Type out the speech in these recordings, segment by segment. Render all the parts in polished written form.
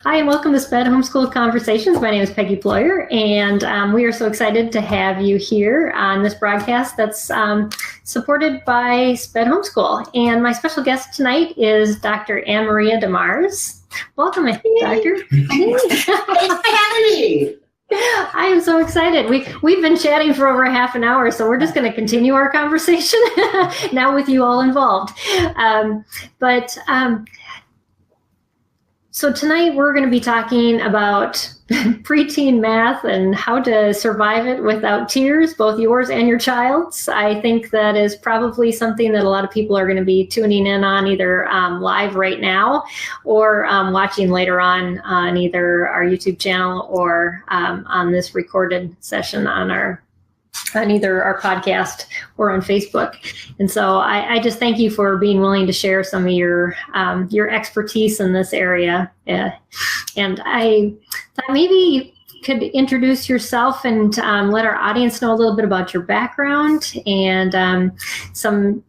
Hi, and welcome to SPED Homeschool Conversations. My name is Peggy Ployer, and we are so excited to have you here on this broadcast that's supported by SPED Homeschool. And my special guest tonight is Dr. AnnMaria De Mars. Welcome, Doctor. Thanks for having me. I am so excited. We've been chatting for over half an hour, so we're just going to continue our conversation now with you all involved. So tonight we're going to be talking about preteen math and how to survive it without tears, both yours and your child's. I think that is probably something that a lot of people are going to be tuning in on either live right now or watching later on either our YouTube channel or on this recorded session on either our podcast or on Facebook. And so I just thank you for being willing to share some of your expertise in this area. And I thought maybe you could introduce yourself and let our audience know a little bit about your background and some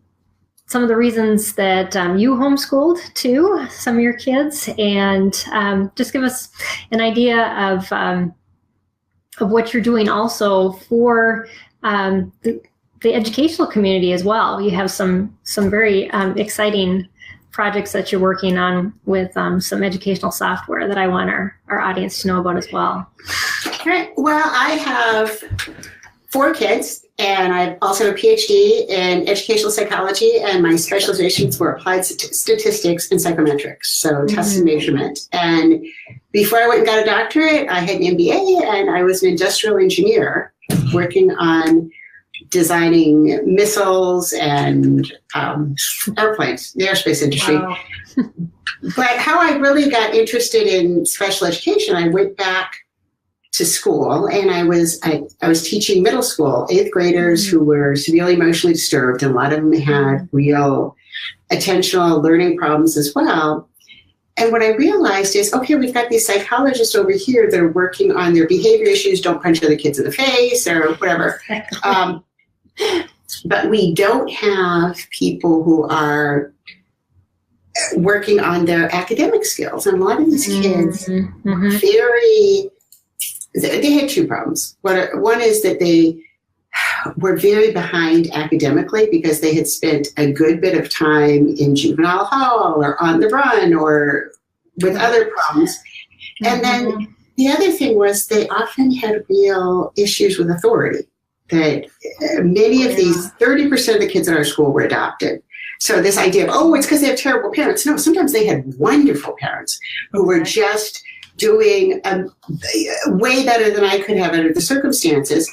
of the reasons that you homeschooled too, some of your kids, and just give us an idea of what you're doing also for the educational community as well. You have some very exciting projects that you're working on with some educational software that I want our audience to know about as well. Great. Well, I have 4 kids, and I also have a PhD in educational psychology, and my specializations were applied statistics and psychometrics, so test and measurement. And before I went and got a doctorate, I had an MBA, and I was an industrial engineer working on designing missiles and airplanes, the aerospace industry. Wow. But how I really got interested in special education, I went back to school, and I was teaching middle school 8th graders who were severely emotionally disturbed, and a lot of them had real attentional learning problems as well. And what I realized is, okay, we've got these psychologists over here that are working on their behavior issues, don't punch other kids in the face or whatever. But we don't have people who are working on their academic skills. And a lot of these kids, they had 2 problems. One is that they were very behind academically because they had spent a good bit of time in juvenile hall or on the run or with other problems. And then the other thing was they often had real issues with authority. That many of these, 30% of the kids in our school were adopted. So this idea of, oh, it's because they have terrible parents. No, sometimes they had wonderful parents who were just doing way better than I could have under the circumstances.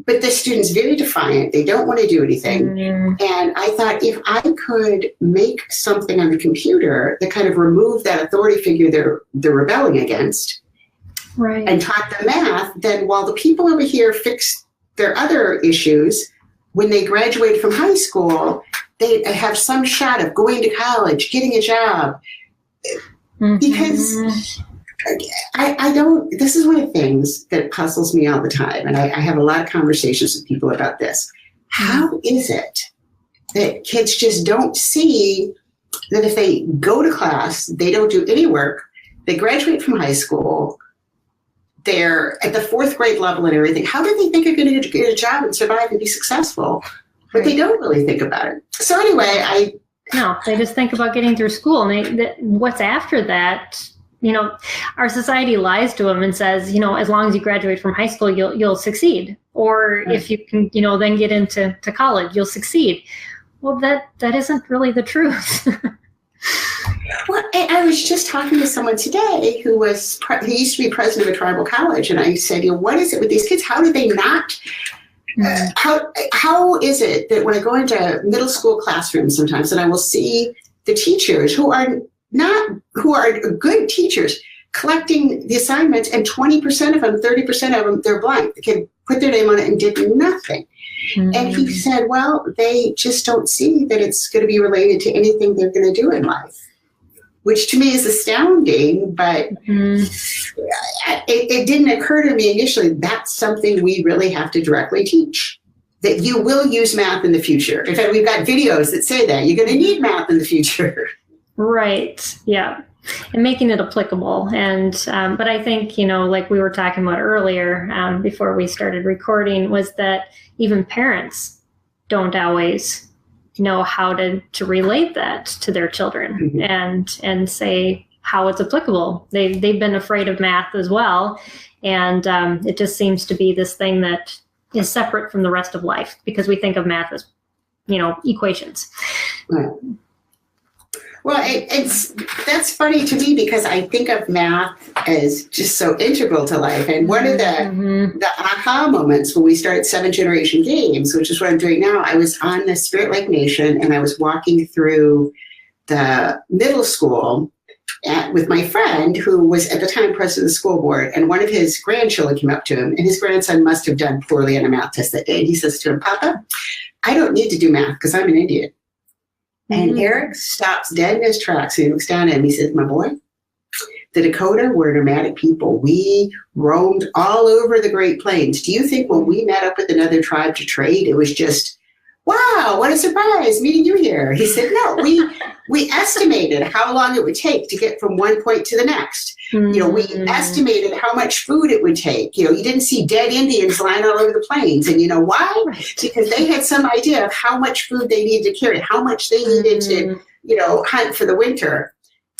But the student's very defiant. They don't want to do anything. And I thought if I could make something on the computer that kind of removed that authority figure they're rebelling against, right, and taught them math, then while the people over here fixed their other issues, when they graduate from high school, they have some shot of going to college, getting a job. Because I don't, this is one of the things that puzzles me all the time, and I have a lot of conversations with people about this. How is it that kids just don't see that if they go to class, they don't do any work, they graduate from high school, they're at the 4th grade level and everything, how do they think they're going to get a job and survive and be successful? But they don't really think about it. So anyway, No, they just think about getting through school, and what's after that. Our society lies to them and says, as long as you graduate from high school, you'll succeed. Or if you can, then get into college, you'll succeed. Well, that isn't really the truth. Well, I was just talking to someone today who used to be president of a tribal college, and I said, what is it with these kids? How do they not? How is it that when I go into middle school classrooms sometimes, and I will see the teachers who are good teachers collecting the assignments, and 20% of them, 30% of them, they're blank. They can put their name on it and did nothing. And he said, well, they just don't see that it's going to be related to anything they're going to do in life, which to me is astounding, but it didn't occur to me initially that's something we really have to directly teach, that you will use math in the future. In fact, we've got videos that say that you're going to need math in the future. Right. Yeah. and making it applicable. And but I think, like we were talking about earlier before we started recording, was that even parents don't always know how to relate that to their children and say how it's applicable. They've been afraid of math as well. And it just seems to be this thing that is separate from the rest of life because we think of math as, equations. Right. Well, that's funny to me because I think of math as just so integral to life. And one of the aha moments when we started 7th Generation Games, which is what I'm doing now, I was on the Spirit Lake Nation and I was walking through the middle school with my friend who was at the time president of the school board, and one of his grandchildren came up to him, and his grandson must have done poorly on a math test that day. And he says to him, "Papa, I don't need to do math because I'm an Indian." And Eric stops dead in his tracks and he looks down at him. He says, "My boy, the Dakota were nomadic people. We roamed all over the Great Plains. Do you think when we met up with another tribe to trade, it was just, wow, what a surprise meeting you here?" He said, "No, we estimated how long it would take to get from one point to the next. We estimated how much food it would take. You didn't see dead Indians lying all over the plains. And you know why? Because they had some idea of how much food they needed to carry, how much they needed to, hunt for the winter."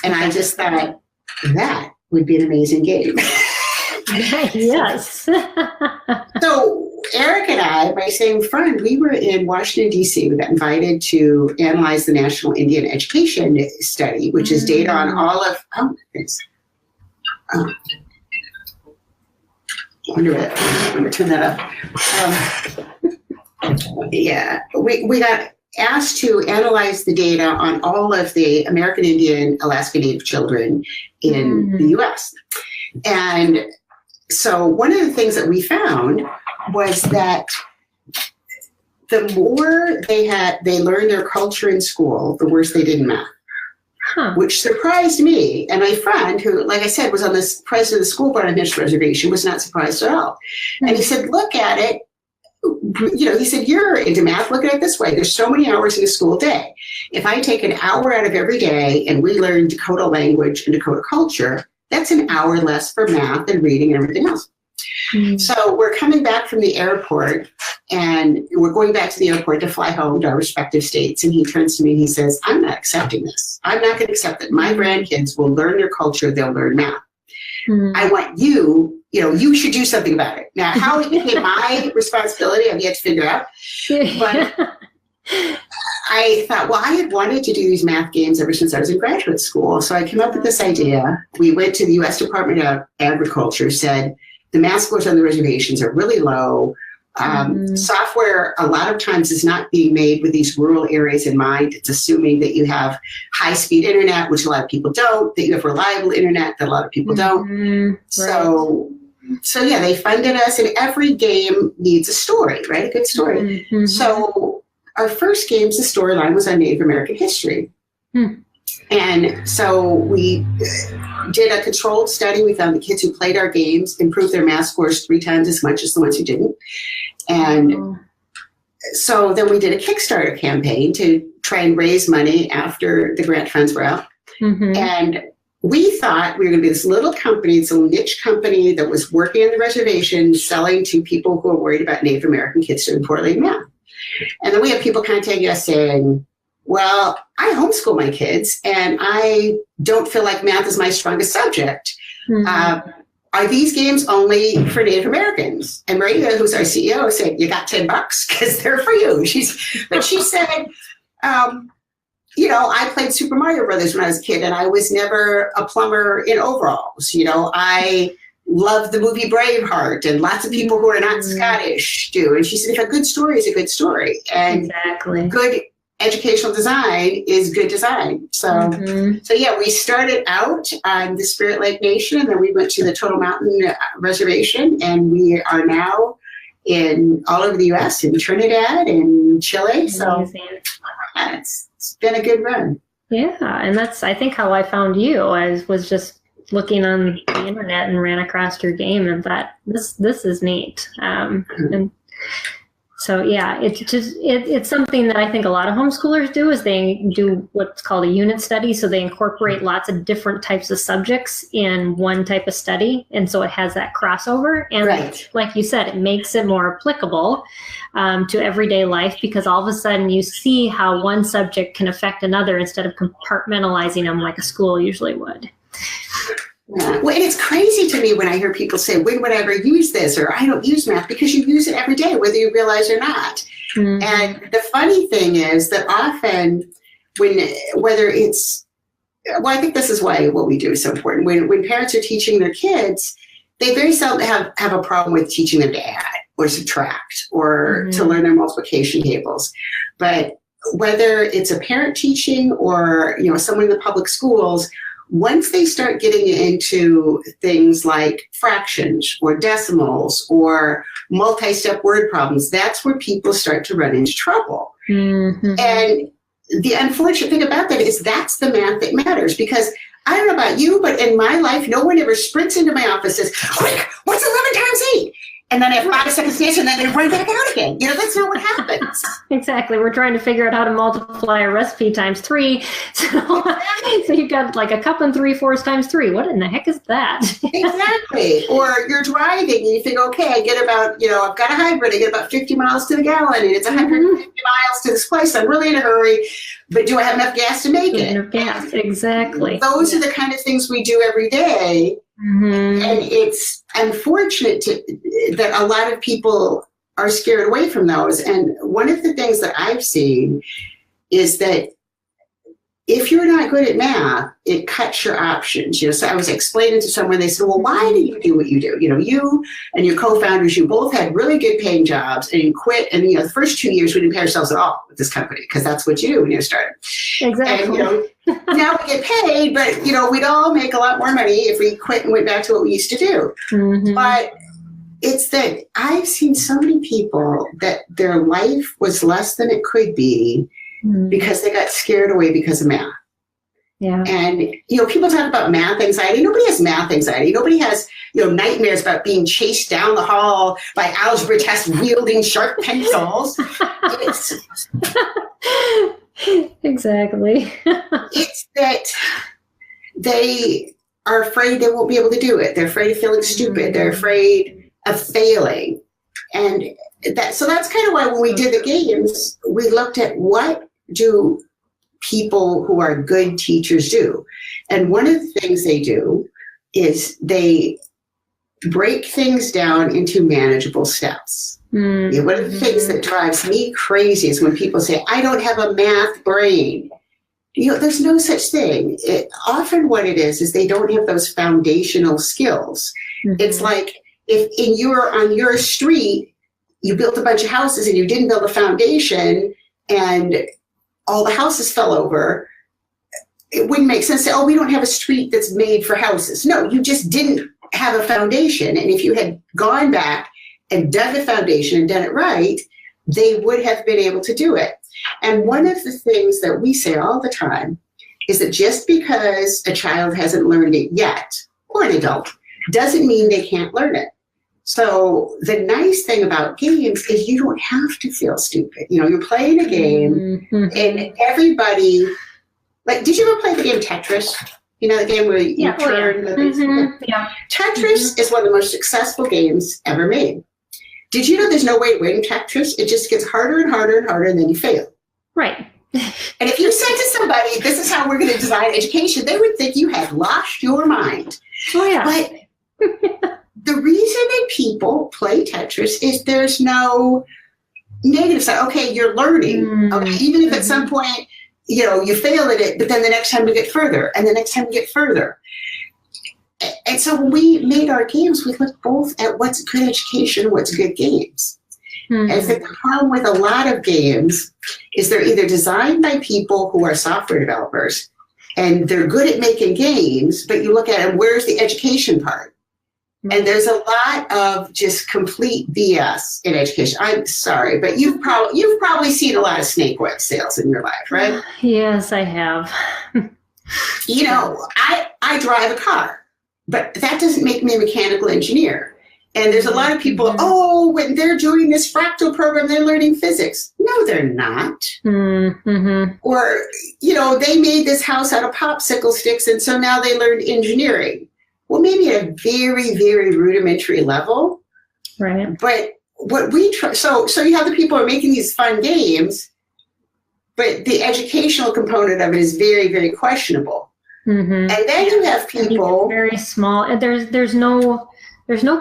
And I just thought that would be an amazing game. Yes. So Eric and I, my same friend, we were in Washington, D.C. We got invited to analyze the National Indian Education Study, which is data on all of, I'm going to turn that up. We got asked to analyze the data on all of the American Indian, Alaska Native children in the U.S. And so one of the things that we found was that the more they learned their culture in school, the worse they did in math. Which surprised me. And my friend, who, like I said, was on the president of the school board on this reservation, was not surprised at all. And he said, look at it. He said, "You're into math. Look at it this way. There's so many hours in a school day. If I take an hour out of every day and we learn Dakota language and Dakota culture, that's an hour less for math and reading and everything else." So we're coming back from the airport and we're going back to the airport to fly home to our respective states. And he turns to me and he says, "I'm not accepting this. I'm not going to accept that my grandkids will learn their culture. They'll learn math. I want you should do something about it." Now, how it became my responsibility, I've yet to figure out. But I thought, well, I had wanted to do these math games ever since I was in graduate school. So I came up with this idea. We went to the U.S. Department of Agriculture, said the math scores on the reservations are really low. Software, a lot of times, is not being made with these rural areas in mind. It's assuming that you have high-speed internet, which a lot of people don't, that you have reliable internet that a lot of people don't. So they funded us, and every game needs a story, right? A good story. So our first games, the storyline was on Native American history. And so we did a controlled study. We found the kids who played our games improved their math scores 3 times as much as the ones who didn't. And so then we did a Kickstarter campaign to try and raise money after the grant funds were out. And we thought we were going to be this little company, this little niche company that was working on the reservation, selling to people who are worried about Native American kids doing poorly in math. And then we have people contacting us saying, "Well, I homeschool my kids and I don't feel like math is my strongest subject. Are these games only for Native Americans?" And Maria, who's our CEO, said, "You got $10 because they're for you." She said, "I played Super Mario Brothers when I was a kid and I was never a plumber in overalls. I love the movie Braveheart and lots of people who are not Scottish do." And she said, "If a good story is a good story, and good educational design is good design." So we started out on the Spirit Lake Nation, and then we went to the Total Mountain Reservation, and we are now in all over the U.S., in Trinidad and Chile. So it's been a good run. Yeah, and that's, I think, how I found you. I was just looking on the internet and ran across your game and thought, this is neat. And So yeah, it's something that I think a lot of homeschoolers do, is they do what's called a unit study. So they incorporate lots of different types of subjects in one type of study. And so it has that crossover. And Right. like you said, it makes it more applicable to everyday life, because all of a sudden you see how one subject can affect another instead of compartmentalizing them like a school usually would. Yeah. Well, and it's crazy to me when I hear people say, when would I ever use this? Or I don't use math, because you use it every day, whether you realize or not. Mm-hmm. And the funny thing is that often whether it's, well, I think this is why what we do is so important. When parents are teaching their kids, they very seldom have a problem with teaching them to add or subtract or to learn their multiplication tables. But whether it's a parent teaching or, someone in the public schools, once they start getting into things like fractions or decimals or multi-step word problems, that's where people start to run into trouble. Mm-hmm. And the unfortunate thing about that is that's the math that matters, because I don't know about you, but in my life, no one ever sprints into my office and says, quick, what's 11 times 8? And then I have 5 seconds to answer, and then they run back out again. That's not what happens. Exactly. We're trying to figure out how to multiply a recipe times 3. So you've got like a cup and 3/4 times 3. What in the heck is that? Exactly. Or you're driving and you think, okay, I get about, I've got a hybrid. I get about 50 miles to the gallon, and it's 150 miles to this place. I'm really in a hurry, but do I have enough gas to make it? Enough gas. Exactly. Those are the kind of things we do every day. Mm-hmm. And it's unfortunate that a lot of people are scared away from those. And one of the things that I've seen is that if you're not good at math, it cuts your options. So I was explaining to someone, they said, well, why do you do what you do? You and your co-founders, you both had really good paying jobs, and you quit. And, the first 2 years we didn't pay ourselves at all with this company, because that's what you do when you start. Exactly. And, now we get paid, but, we'd all make a lot more money if we quit and went back to what we used to do. Mm-hmm. But it's that I've seen so many people that their life was less than it could be because they got scared away because of math. Yeah. And, people talk about math anxiety. Nobody has math anxiety. Nobody has, nightmares about being chased down the hall by algebra tests wielding sharp pencils. Exactly. It's that they are afraid they won't be able to do it. They're afraid of feeling stupid. They're afraid of failing. And so that's kind of why when we did the games, we looked at what do people who are good teachers do. And one of the things they do is they break things down into manageable steps. Mm-hmm. One of the things that drives me crazy is when people say, I don't have a math brain. There's no such thing. Often what it is they don't have those foundational skills. Mm-hmm. It's like if on your street, you built a bunch of houses and you didn't build a foundation and all the houses fell over, it wouldn't make sense to say, oh, we don't have a street that's made for houses. No, you just didn't have a foundation. And if you had gone back and dug the foundation and done it right, they would have been able to do it. And one of the things that we say all the time is that just because a child hasn't learned it yet, or an adult, doesn't mean they can't learn it. So the nice thing about games is you don't have to feel stupid. You're playing a game and everybody, did you ever play the game Tetris? The game where you turn. Yeah. Tetris is one of the most successful games ever made. Did you know there's no way to win Tetris? It just gets harder and harder and harder, and then you fail. Right. And if you said to somebody, this is how we're going to design education, they would think you had lost your mind. Oh, yeah. But the reason that people play Tetris is there's no negative side. Okay, you're learning. Okay, even if at some point, you fail at it, but then the next time you get further, and the next time you get further. And so when we made our games, we looked both at what's good education, what's good games. Mm-hmm. And the problem with a lot of games is they're either designed by people who are software developers, and they're good at making games, but you look at them, where's the education part? And there's a lot of just complete BS in education. I'm sorry, but you've probably seen a lot of snake web sales in your life, right? Yes, I have. I drive a car, but that doesn't make me a mechanical engineer. And there's a lot of people, oh, when they're doing this fractal program, they're learning physics. No, they're not. Or, you know, they made this house out of popsicle sticks, and so now they learned engineering. Well, maybe at a very, very rudimentary level. Right. But what we try, so you have the people who are making these fun games, but the educational component of it is very, very questionable. And then you have people very small. There's no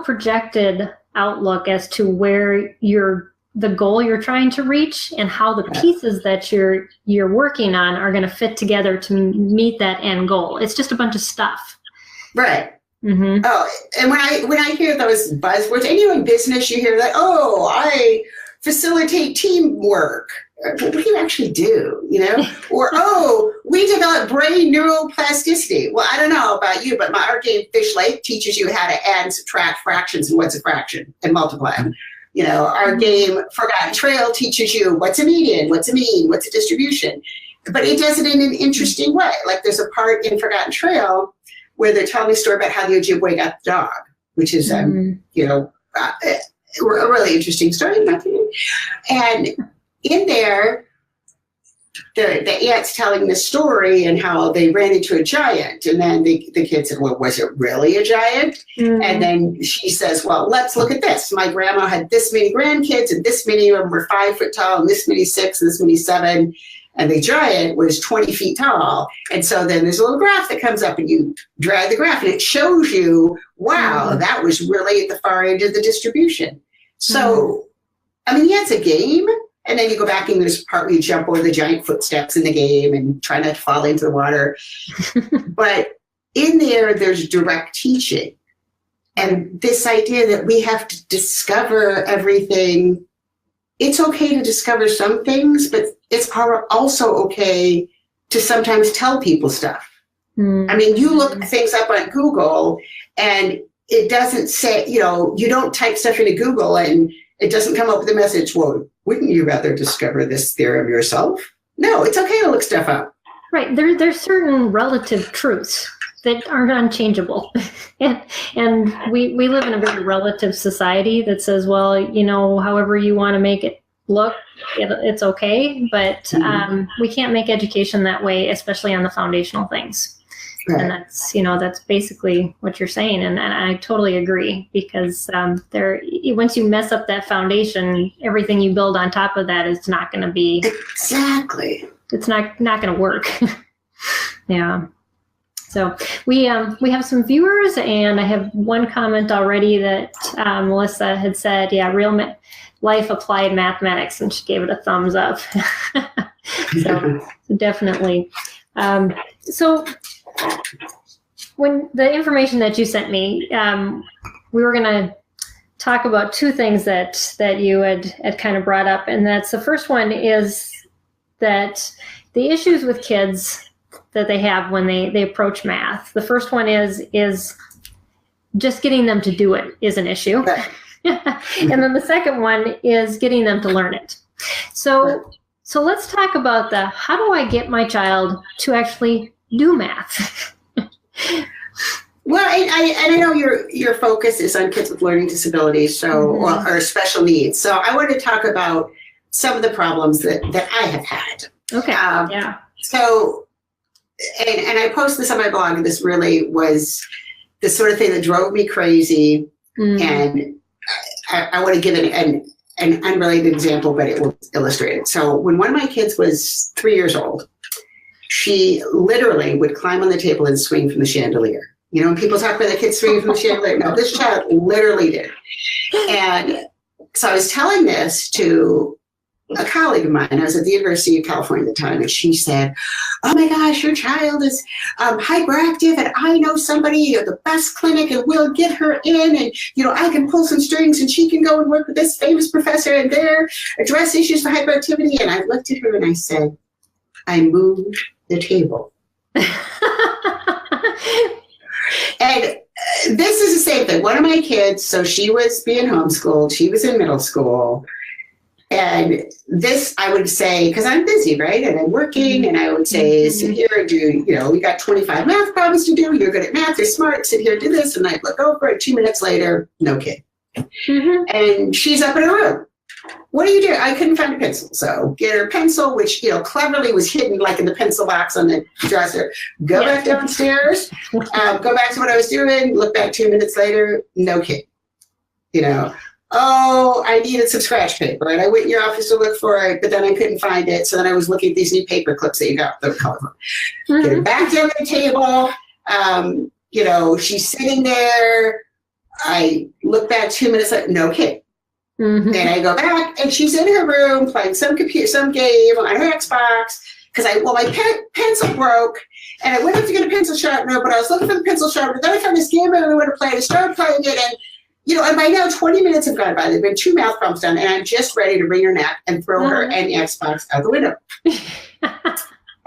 projected outlook as to where the goal you're trying to reach and how the pieces that you're working on are going to fit together to meet that end goal. It's just a bunch of stuff. Right. Oh, and when I hear those buzzwords, and in business you hear that, oh, I facilitate teamwork. What do you actually do, you know? Or, oh, we develop brain neuroplasticity. Well, I don't know about you, but our game Fish Lake teaches you how to add and subtract fractions and what's a fraction and multiply them. You know, our game Forgotten Trail teaches you what's a median, what's a mean, what's a distribution. But it does it in an interesting way. Like there's a part in Forgotten Trail where they're telling a story about how the Ojibwe got the dog, which is, you know, a really interesting story in my opinion. And in there, the aunt's telling the story and how they ran into a giant. And then the kid said, well, was it really a giant? And then she says, well, let's look at this. My grandma had this many grandkids, and this many of them were 5 foot tall, and this many 6, and this many 7. And the giant was 20 feet tall. And so then there's a little graph that comes up, and you drag the graph, and it shows you, wow, that was really at the far end of the distribution. So, I mean, yeah, it's a game. And then you go back and there's part where you jump over the giant footsteps in the game and try not to fall into the water. But in there's direct teaching. And this idea that we have to discover everything. It's okay to discover some things, but it's also okay to sometimes tell people stuff. I mean, you look things up on Google and it doesn't say, you know, you don't type stuff into Google and it doesn't come up with a message, well, wouldn't you rather discover this theorem yourself? No, it's okay to look stuff up. Right. There's certain relative truths that aren't unchangeable. and we live in a very relative society that says, well, you know, however you want to make it look, it's okay. But we can't make education that way, especially on the foundational things. Right. And that's, you know, that's basically what you're saying. And I totally agree, because once you mess up that foundation, everything you build on top of that is not going to be. Exactly. It's not going to work. Yeah. So we have some viewers, and I have one comment already that Melissa had said, yeah, real life applied mathematics, and she gave it a thumbs up. so definitely. So when the information that you sent me, we were going to talk about two things that you had kind of brought up. And that's the first one is that the issues with kids that they have when they approach math. The first one is just getting them to do it is an issue. Right. And then the second one is getting them to learn it. So let's talk about how do I get my child to actually do math? Well, I know your focus is on kids with learning disabilities, or special needs. So I want to talk about some of the problems that I have had. Okay. Yeah. So, and I post this on my blog, and this really was the sort of thing that drove me crazy. And I want to give an unrelated example, but it will illustrate it. So when one of my kids was 3 years old, she literally would climb on the table and swing from the chandelier. You know, when people talk about the kids swinging from the chandelier, no, this child literally did. And so I was telling this to a colleague of mine. I was at the University of California at the time, and she said, oh my gosh, your child is hyperactive, and I know somebody at the best clinic, and we'll get her in, and, you know, I can pull some strings, and she can go and work with this famous professor, and there address issues for hyperactivity. And I looked at her and I said, I moved the table. And this is the same thing. One of my kids, so she was being homeschooled. She was in middle school. And this, I would say, because I'm busy, right? And I'm working, and I would say, sit here and do, you know, we got 25 math problems to do. You're good at math. You're smart. Sit here and do this. And I'd look over, and 2 minutes later, no kid. And she's up in her room. What do you do? I couldn't find a pencil. So get her pencil, which, cleverly was hidden like in the pencil box on the dresser. Go back downstairs, go back to what I was doing, look back 2 minutes later, no kid. Oh, I needed some scratch paper, and I went in your office to look for it, but then I couldn't find it. So then I was looking at these new paper clips that you got, the colorful. Get her back down to the table. She's sitting there. I look back 2 minutes later, no kid. Then I go back, and she's in her room playing some game on her Xbox, because my pencil broke, and I went up to get a pencil sharpener, but I was looking for the pencil sharpener. Then I found this game I really want to play, and I started playing it, and and by now 20 minutes have gone by. There've been 2 mouth bumps done, and I'm just ready to wring her neck and throw her and the Xbox out the window.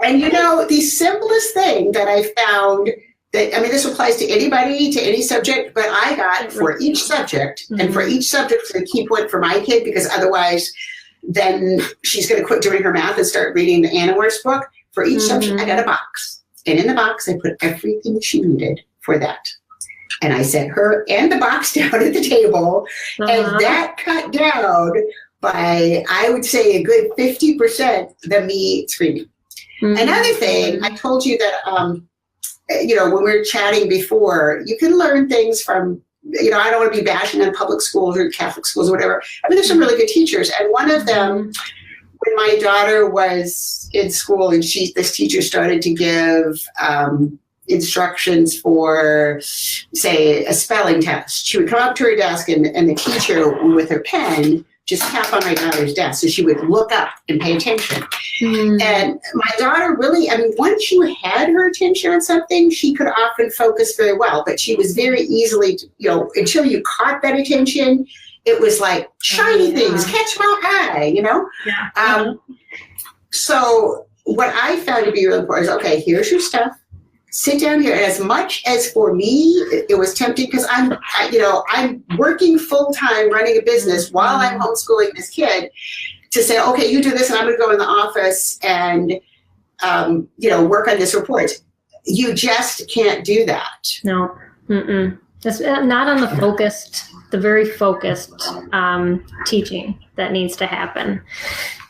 And the simplest thing that I found this applies to anybody, to any subject, but I got for each subject, and for each subject it's a key point for my kid, because otherwise then she's going to quit doing her math and start reading the AnnMarias book. For each subject, I got a box. And in the box, I put everything she needed for that. And I set her and the box down at the table, and that cut down by, I would say, a good 50% the me screaming. Another thing, I told you that, when we were chatting before, you can learn things from, I don't want to be bashing on public schools or Catholic schools or whatever. There's some really good teachers. And one of them, when my daughter was in school and this teacher started to give instructions for, say, a spelling test, she would come up to her desk, and the teacher with her pen just tap on my daughter's desk. So she would look up and pay attention. And my daughter really, once you had her attention on something, she could often focus very well, but she was very easily, until you caught that attention, it was like shiny things, catch my eye, So what I found to be really important is, okay, here's your stuff. Sit down here. And as much as for me, it was tempting, because I'm working full time running a business while I'm homeschooling this kid, to say, okay, you do this, and I'm going to go in the office and, work on this report. You just can't do that. No. That's not on the very focused teaching that needs to happen.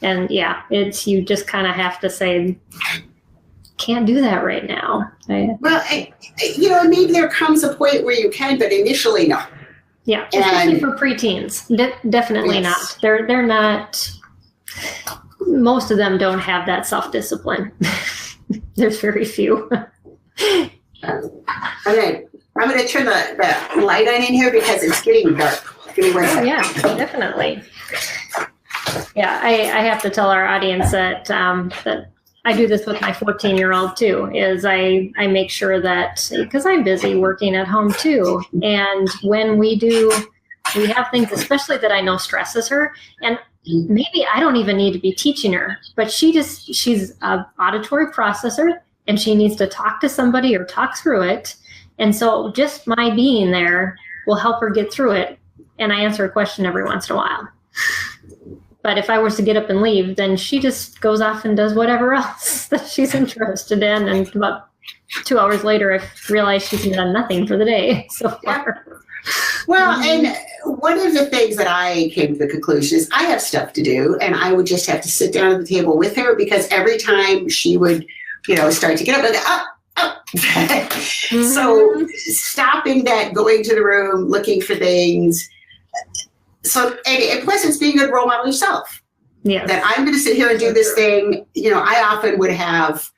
And you just kind of have to say, can't do that right now. Well, maybe there comes a point where you can, but initially, no. Yeah, especially for preteens. Definitely not. They're not, most of them don't have that self-discipline. There's very few. Okay, I'm going to turn the light on in here because it's getting dark. Give me 1 second. Yeah, definitely. Yeah, I have to tell our audience that I do this with my 14-year-old too, is I make sure that, because I'm busy working at home too, and when we have things, especially that I know stresses her, and maybe I don't even need to be teaching her, but she's an auditory processor, and she needs to talk to somebody or talk through it. And so just my being there will help her get through it. And I answer a question every once in a while. But if I was to get up and leave, then she just goes off and does whatever else that she's interested in. And about 2 hours later, I realized she's done nothing for the day so far. Well, and one of the things that I came to the conclusion is I have stuff to do, and I would just have to sit down at the table with her, because every time she would, start to get up and go, So stopping that, going to the room, looking for things. So, and plus it's being a good role model yourself. Yeah. That I'm going to sit here and do this thing. I often would have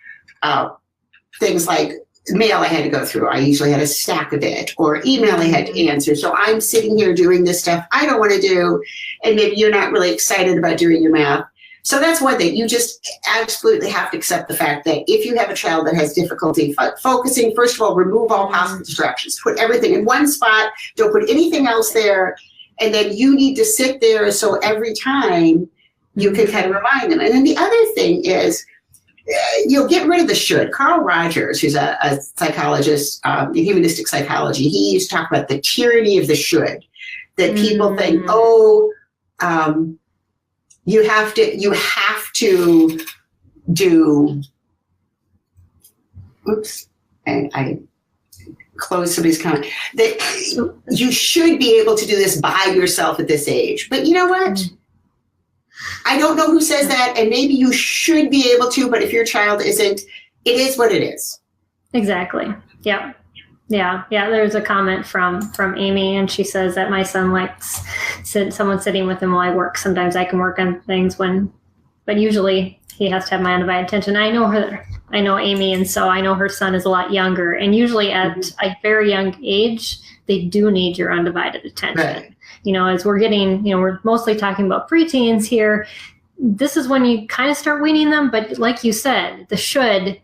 things like mail I had to go through. I usually had a stack of it, or email I had to answer. So I'm sitting here doing this stuff I don't want to do, and maybe you're not really excited about doing your math. So that's one thing. You just absolutely have to accept the fact that if you have a child that has difficulty focusing, first of all, remove all possible distractions. Put everything in one spot. Don't put anything else there. And then you need to sit there so every time you can kind of remind them. And then the other thing is, get rid of the should. Carl Rogers, who's a psychologist in humanistic psychology, he used to talk about the tyranny of the should. That people think, you have to do. Oops, I close somebody's comment. That you should be able to do this by yourself at this age. But you know what? I don't know who says that, and maybe you should be able to, but if your child isn't, it is what it is. Exactly. Yeah. Yeah. There's a comment from Amy, and she says that my son likes someone sitting with him while I work. Sometimes I can work on things but usually he has to have my undivided attention. I know Amy, and so I know her son is a lot younger, and usually at a very young age, they do need your undivided attention. Right. As we're getting, we're mostly talking about preteens here. This is when you kind of start weaning them, but like you said, the should,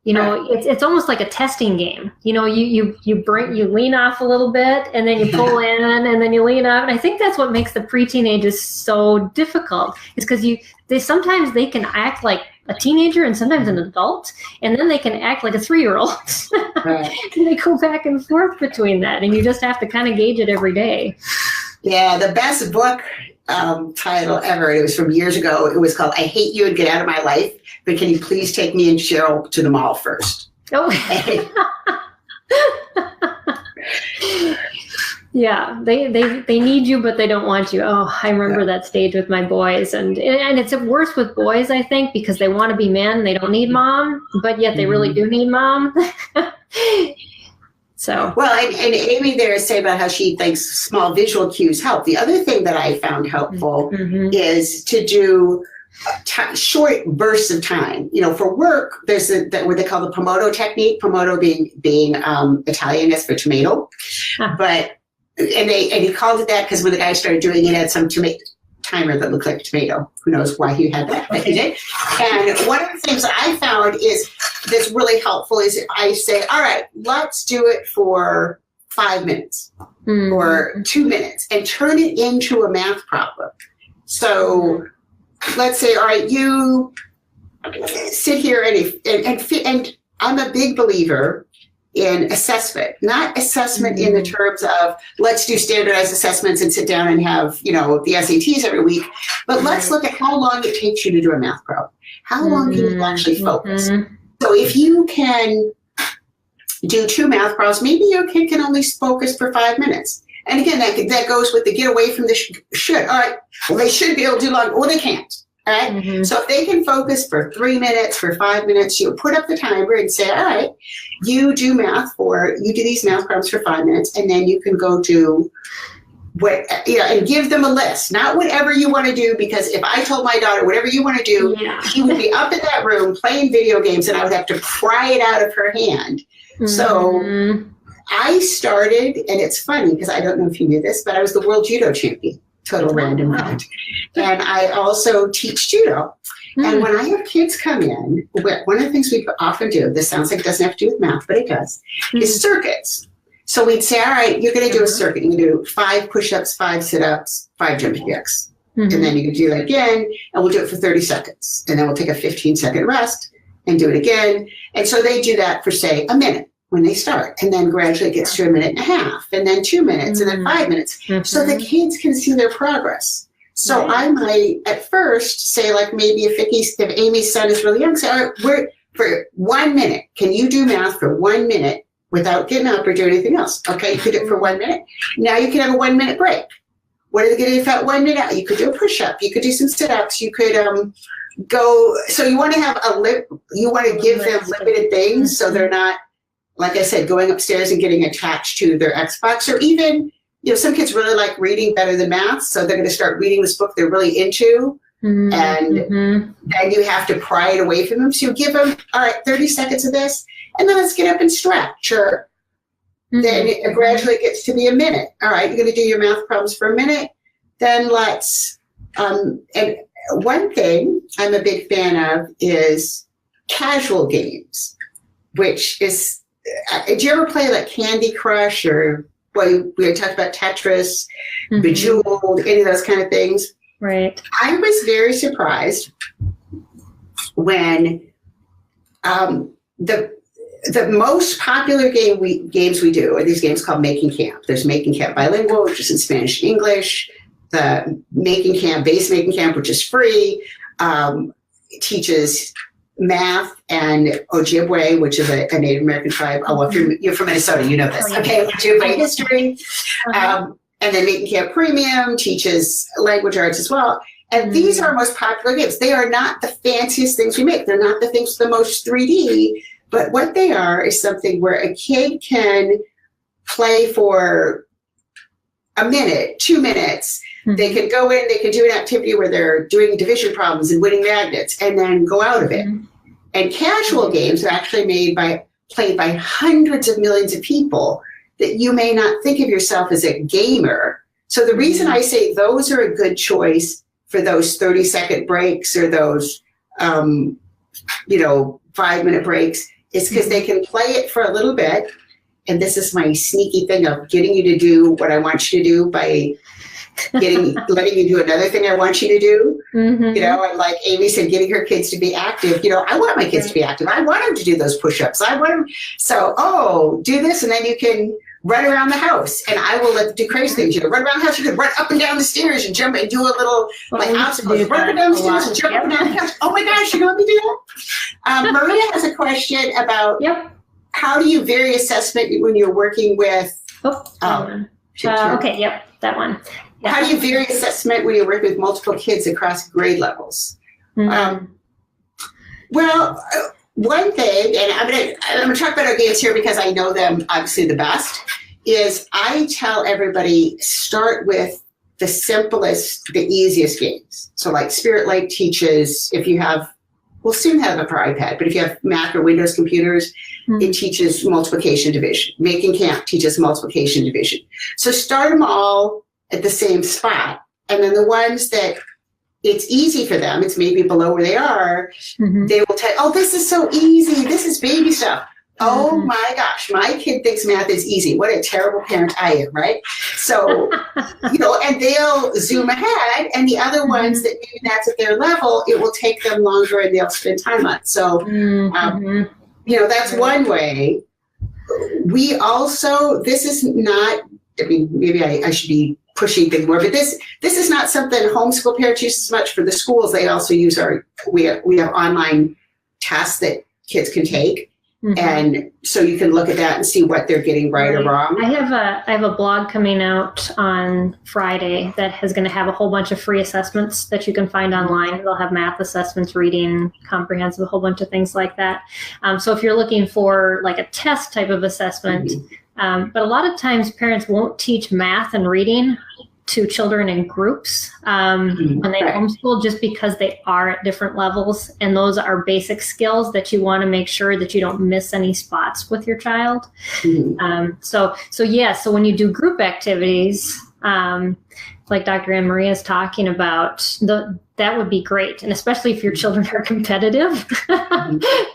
it's almost like a testing game. You lean off a little bit, and then you pull in, and then you lean up. And I think that's what makes the preteen ages so difficult, is because sometimes they can act like a teenager and sometimes an adult, and then they can act like a 3-year-old. Right. And they go back and forth between that, and you just have to kind of gauge it every day. Yeah, the best book title ever, it was from years ago. It was called I Hate You and Get Out of My Life, but can you please take me and Cheryl to the mall first? Oh. Yeah, they need you, but they don't want you. Oh, I remember that stage with my boys, and it's worse with boys, I think, because they want to be men, they don't need mom, but yet they really do need mom. So well, and Amy there is saying about how she thinks small visual cues help. The other thing that I found helpful is to do short bursts of time. For work, there's what they call the Pomodoro technique. Pomodoro being Italian is for tomato, but and he called it that because when the guy started doing it, had some timer that looked like a tomato. Who knows why he had that, but he did. And one of the things I found is that's really helpful is if I say, all right, let's do it for 5 minutes or 2 minutes and turn it into a math problem. So let's say, all right, you sit here and I'm a big believer in assessment, not assessment in the terms of let's do standardized assessments and sit down and have, the SATs every week, but let's look at how long it takes you to do a math problem. How long can you actually focus? So if you can do 2 math problems, maybe your kid can only focus for 5 minutes. And again, that goes with the get away from the should. All right, well, they should be able to do long, or they can't. All right. So if they can focus for 3 minutes, for 5 minutes, you put up the timer and say, all right, you do these math problems for 5 minutes, and then you can go do and give them a list, not whatever you want to do, because if I told my daughter whatever you want to do, she would be up in that room playing video games, and I would have to pry it out of her hand. So I started, and it's funny because I don't know if you knew this, but I was the world judo champion. Total random fact. And I also teach judo. And when I have kids come in, one of the things we often do, this sounds like it doesn't have to do with math, but it does, is circuits. So we'd say, all right, you're going to do a circuit. You can do 5 push-ups, 5 sit-ups, 5 jumping jacks. And then you can do that again, and we'll do it for 30 seconds. And then we'll take a 15-second rest and do it again. And so they do that for, say, a minute when they start, and then gradually it gets to 1.5 minutes, and then 2 minutes, and then 5 minutes, so the kids can see their progress. So I might at first say, like, maybe if Amy's son is really young, say, all right, for 1 minute, can you do math for 1 minute without getting up or doing anything else? Okay, you could do it for 1 minute. Now you can have a 1 minute break. What are they going to do for that 1 minute? You could do a push-up. You could do some sit-ups. You could go. So you want to have you want to give them limited things, so they're not, like I said, going upstairs and getting attached to their Xbox, or even, some kids really like reading better than math, so they're going to start reading this book they're really into, and then you have to pry it away from them. So you give them, all right, 30 seconds of this, and then let's get up and stretch, or then it gradually gets to be a minute. All right, you're going to do your math problems for a minute, then let's, and one thing I'm a big fan of is casual games, which is, did you ever play like Candy Crush, or we talked about Tetris, Bejeweled, any of those kind of things? Right. I was very surprised when the most popular games we do are these games called Making Camp. There's Making Camp Bilingual, which is in Spanish and English. The Making Camp, Base Making Camp, which is free, teaches math and Ojibwe, which is a Native American tribe. Oh, well, if you're from Minnesota, you know this. Okay, Ojibwe history. And then Making Camp Premium teaches language arts as well. And these are our most popular games. They are not the fanciest things we make. They're not the things with the most 3D, but what they are is something where a kid can play for a minute, 2 minutes. They can go in, they can do an activity where they're doing division problems and winning magnets and then go out of it. And casual games are actually played by hundreds of millions of people that you may not think of yourself as a gamer. So the reason I say those are a good choice for those 30-second breaks or those, 5-minute breaks is because they can play it for a little bit. And this is my sneaky thing of getting you to do what I want you to do by letting you do another thing I want you to do. And like Amy said, getting her kids to be active. I want my kids to be active. I want them to do those push-ups. I want them. So, do this, and then you can run around the house, and I will let them do crazy things. Run around the house. You can run up and down the stairs and jump and do a little obstacles. Run up and down the stairs and jump up and down the couch. Oh my gosh, you're going to do that? Maria has a question about how do you vary assessment when you're working with? That one. How do you vary assessment when you're working with multiple kids across grade levels? Well, one thing, and I'm gonna talk about our games here because I know them obviously the best, is I tell everybody start with the simplest, the easiest games. So like Spirit Lake teaches, we'll soon have it for iPad, but if you have Mac or Windows computers, it teaches multiplication division. Making Camp teaches multiplication division. So start them all at the same spot. And then the ones that it's easy for them, it's maybe below where they are, they will tell, oh, this is so easy. This is baby stuff. Oh my gosh, my kid thinks math is easy. What a terrible parent I am, right? So, and they'll zoom ahead, and the other ones that maybe that's at their level, it will take them longer and they'll spend time on it. So, that's one way. We also, this is not, maybe I should be pushing things more, but this is not something homeschool parents use as much. For the schools, they also use we have online tests that kids can take. And so you can look at that and see what they're getting right or wrong. I have a blog coming out on Friday that is going to have a whole bunch of free assessments that you can find online. They'll have math assessments, reading, comprehensive, a whole bunch of things like that. So if you're looking for like a test type of assessment, but a lot of times parents won't teach math and reading to children in groups when they homeschool, just because they are at different levels, and those are basic skills that you want to make sure that you don't miss any spots with your child. So when you do group activities, like Dr. AnnMaria is talking about, that would be great. And especially if your children are competitive,